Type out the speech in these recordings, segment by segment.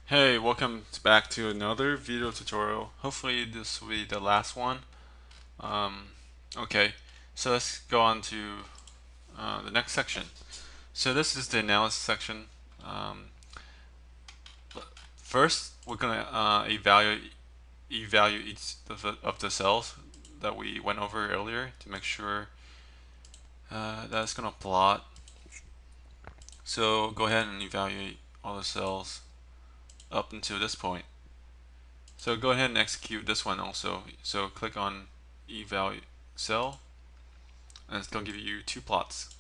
Hey, welcome back to another video tutorial. Hopefully this will be the last one. Um, okay, so let's go on to the next section. So this is the analysis section. Um, First, we're gonna evaluate each of the cells that we went over earlier to make sure that it's gonna plot. So go ahead and evaluate all the cells up until this point. So go ahead and execute this one also. So click on eval cell and it's going to give you two plots.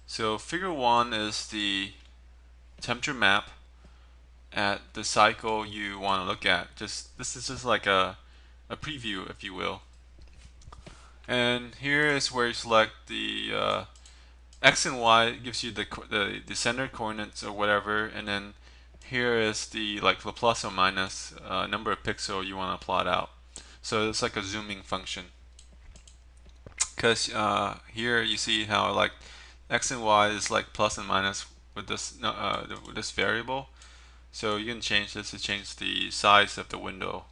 So figure 1 is the temperature map at the cycle you want to look at. This is just like a preview, if you will. And here is where you select the X and Y. Gives you the center coordinates or whatever, and then here is the plus or minus number of pixels you want to plot out. So it's like a zooming function. Because here you see how like X and Y is like plus and minus with this variable. So you can change this to change the size of the window.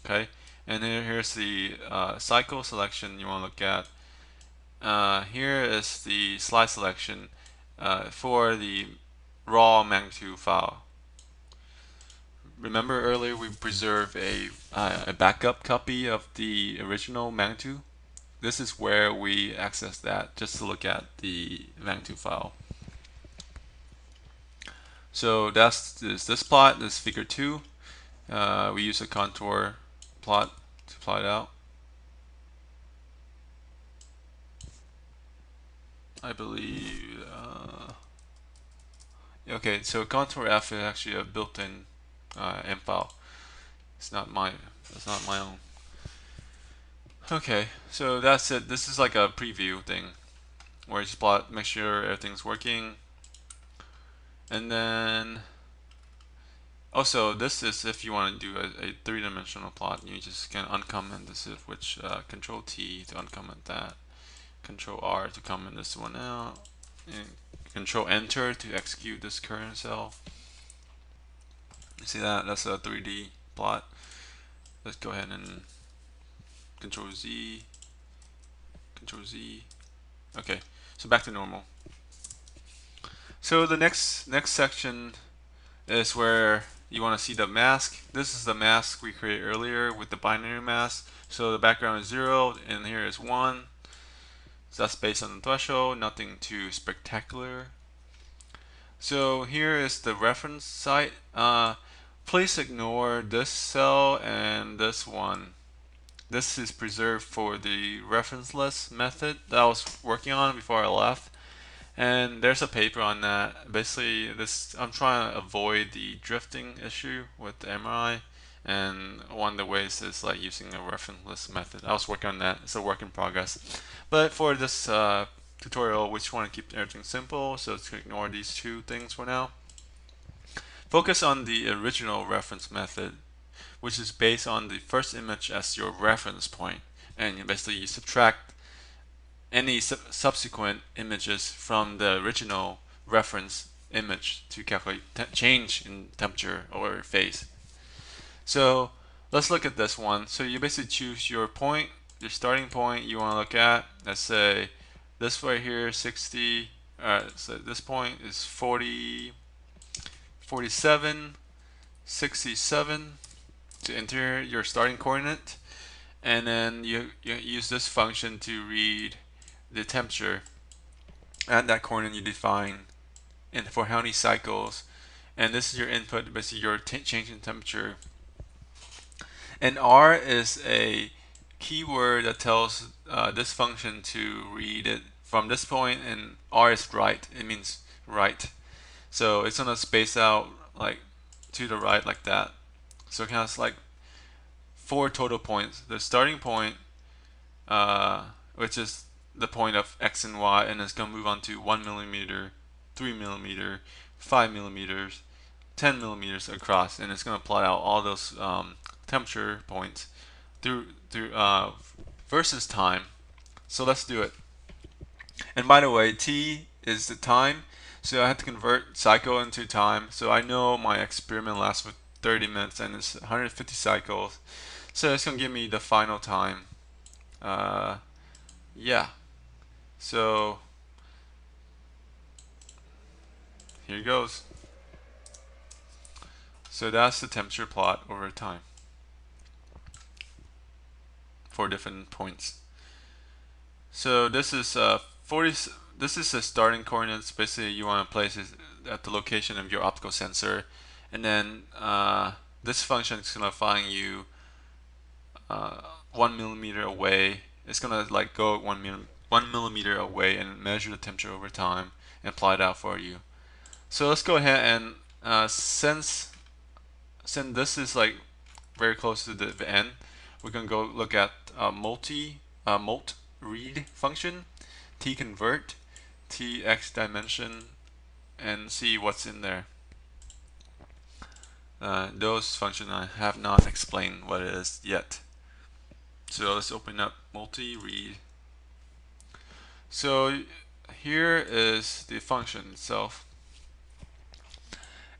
Okay, and here's the cycle selection you want to look at. Here is the slide selection for the raw magnitude file. Remember earlier we preserved a backup copy of the original magnitude. This is where we access that just to look at the magnitude file. So that's this plot, this figure 2. We use a contour plot to plot it out. I believe. Okay, so contour F is actually a built-in M file. It's not my. It's not my own. Okay, so that's it. This is like a preview thing where you just plot, make sure everything's working, and then also this is if you want to do a three-dimensional plot. You just can uncomment this, which Control T to uncomment that, Control R to comment this one out, and Control Enter to execute this current cell. You see that? That's a 3D plot. Let's go ahead and Control Z, Control Z. Okay, so back to normal. So the next section is where you want to see the mask. This is the mask we created earlier with the binary mask. So the background is 0 and here is 1. So that's based on the threshold, nothing too spectacular. So here is the reference site. Please ignore this cell and this one. This is preserved for the reference list method that I was working on before I left. And there's a paper on that. Basically, I'm trying to avoid the drifting issue with the MRI, and one of the ways is like using a reference list method. I was working on that. It's a work in progress. But for this tutorial, we just want to keep everything simple, so to ignore these two things for now. Focus on the original reference method, which is based on the first image as your reference point, and basically you subtract any subsequent images from the original reference image to calculate change in temperature or phase. So let's look at this one. So you basically choose your point, your starting point you want to look at. Let's say this right here, 60. So this point is 40, 47, 67 to enter your starting coordinate, and then you use this function to read the temperature at that coordinate you define and for how many cycles, and this is your input, basically your change in temperature. And R is a keyword that tells this function to read it from this point, and R is right, it means right, so it's gonna space out like to the right like that. So it counts like 4 total points: the starting point, which is the point of X and Y, and it's going to move on to 1 millimeter, 3 millimeter, 5 millimeters, 10 millimeters across, and it's going to plot out all those temperature points through versus time. So let's do it. And by the way, T is the time. So I had to convert cycle into time. So I know my experiment lasts for 30 minutes and it's 150 cycles. So it's gonna give me the final time. Uh, yeah. So here goes. So that's the temperature plot over time for different points. So this is 40. This is the starting coordinates. Basically, you want to place it at the location of your optical sensor, and then this function is gonna find you 1 millimeter away. It's gonna like go 1 millimeter away and measure the temperature over time and plot it out for you. So let's go ahead and since this is like very close to the end, we're gonna go look at molt read function, t convert, t x dimension, and see what's in there. Those functions I have not explained what it is yet. So let's open up multi-read. So here is the function itself,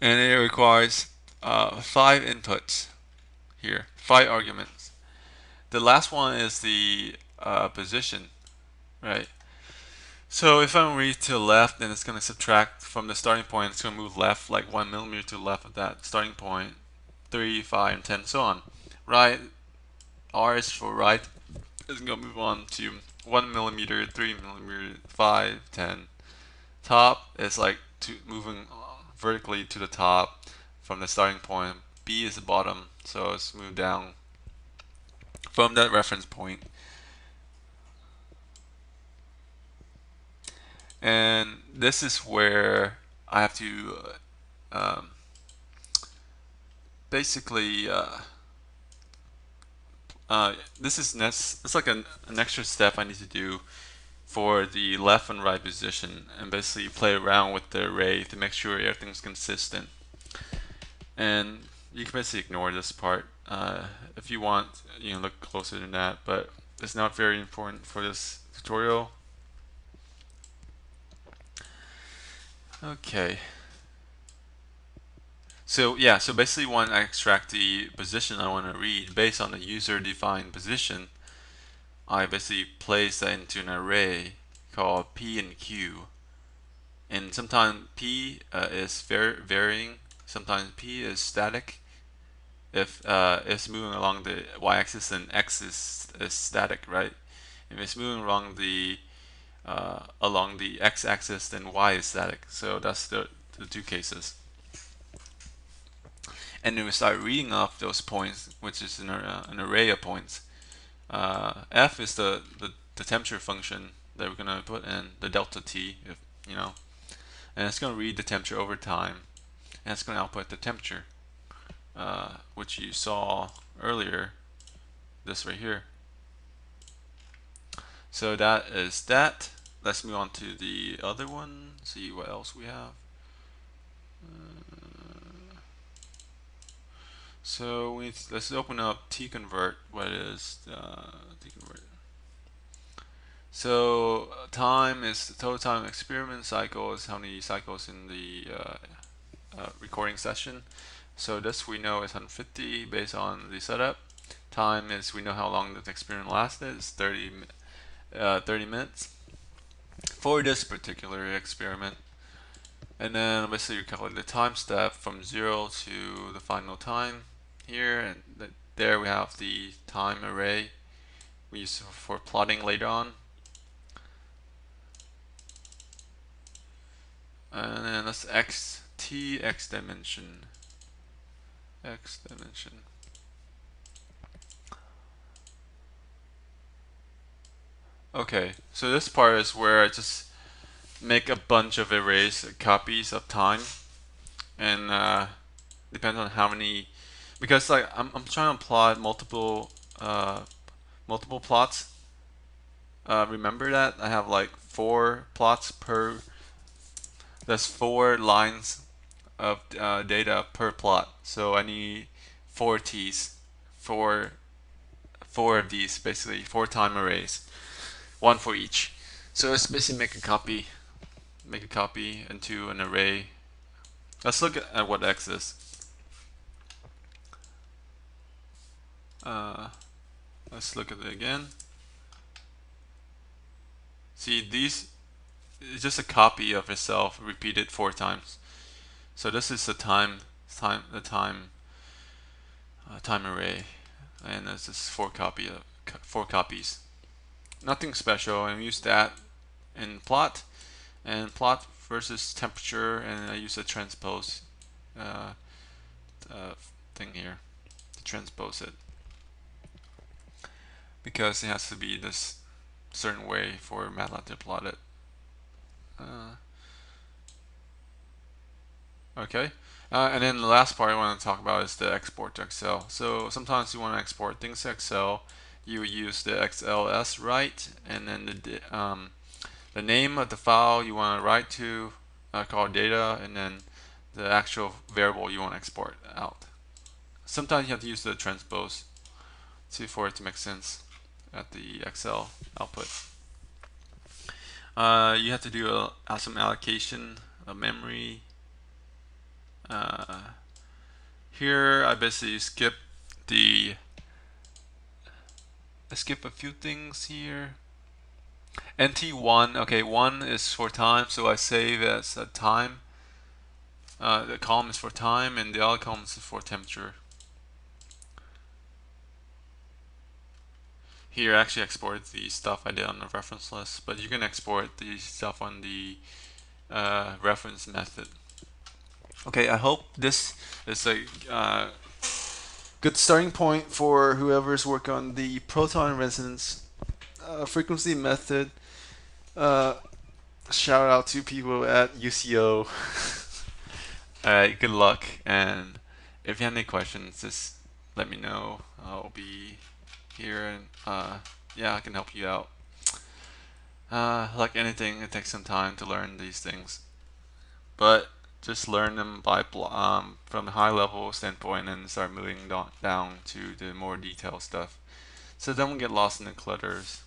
and it requires 5 inputs here, 5 arguments. The last one is the position, right? So if I read to the left, then it's going to subtract from the starting point. It's going to move left like 1 millimeter to the left of that starting point, 3, 5, and 10, so on. Right, R is for right. It's going to move on to 1 millimeter, 3 millimeter, 5, 10. Top is like moving vertically to the top from the starting point. B is the bottom, so it's moved down from that reference point. And this is where I have to basically this is it's like an extra step I need to do for the left and right position, and basically play around with the array to make sure everything's consistent. And you can basically ignore this part if you want, you know, look closer than that, but it's not very important for this tutorial. Okay. So yeah, so basically when I extract the position I want to read based on the user-defined position, I basically place that into an array called P and Q. And sometimes P is varying, sometimes P is static. If it's moving along the y-axis, then X is static, right? If it's moving along the x-axis, then Y is static. So that's the two cases. And then we start reading off those points, which is an array of points. F is the temperature function that we're gonna put in, the delta T, if you know, and it's gonna read the temperature over time, and it's gonna output the temperature, which you saw earlier, this right here. So that is that. Let's move on to the other one. See what else we have. So let's open up t-convert. What is t-convert? So time is the total time experiment. Cycle is how many cycles in the recording session. So this we know is 150 based on the setup. Time is, we know how long the experiment lasted. It's 30 minutes for this particular experiment. And then basically you calculate the time step from 0 to the final time here, and there we have the time array we use for plotting later on. And then let's x dimension. Okay, so this part is where I just make a bunch of arrays, copies of time, and depends on how many, because like I'm trying to plot multiple plots. Remember that I have like 4 plots per. That's 4 lines of data per plot. So I need 4 T's, four of these, basically 4 time arrays, 1 for each. So let's basically make a copy make a copy into an array. Let's look at what X is. Let's look at it again. See, these is just a copy of itself repeated 4 times. So this is the time array, and this is 4 copies. Nothing special, and use that in plot, and plot versus temperature, and I use a transpose uh, thing here to transpose it, because it has to be this certain way for MATLAB to plot it. Okay, and then the last part I want to talk about is the export to Excel. So sometimes you want to export things to Excel. You would use the XLS write, and then the name of the file you want to write to, called data, and then the actual variable you want to export out. Sometimes you have to use the transpose for it to make sense at the Excel output. You have to do some allocation of memory. Here I basically skip a few things here. NT1, okay, 1 is for time, so I save as a time. The column is for time, and the other column is for temperature. Here I actually exported the stuff I did on the reference list, but you can export the stuff on the reference method. Okay, I hope this is a good starting point for whoever's working on the proton resonance frequency method. Shout out to people at UCO. Alright, good luck, and if you have any questions, just let me know. I'll be here, and yeah, I can help you out. Like anything, it takes some time to learn these things, but just learn them by from the high level standpoint, and start moving down to the more detailed stuff, so don't get lost in the clutters.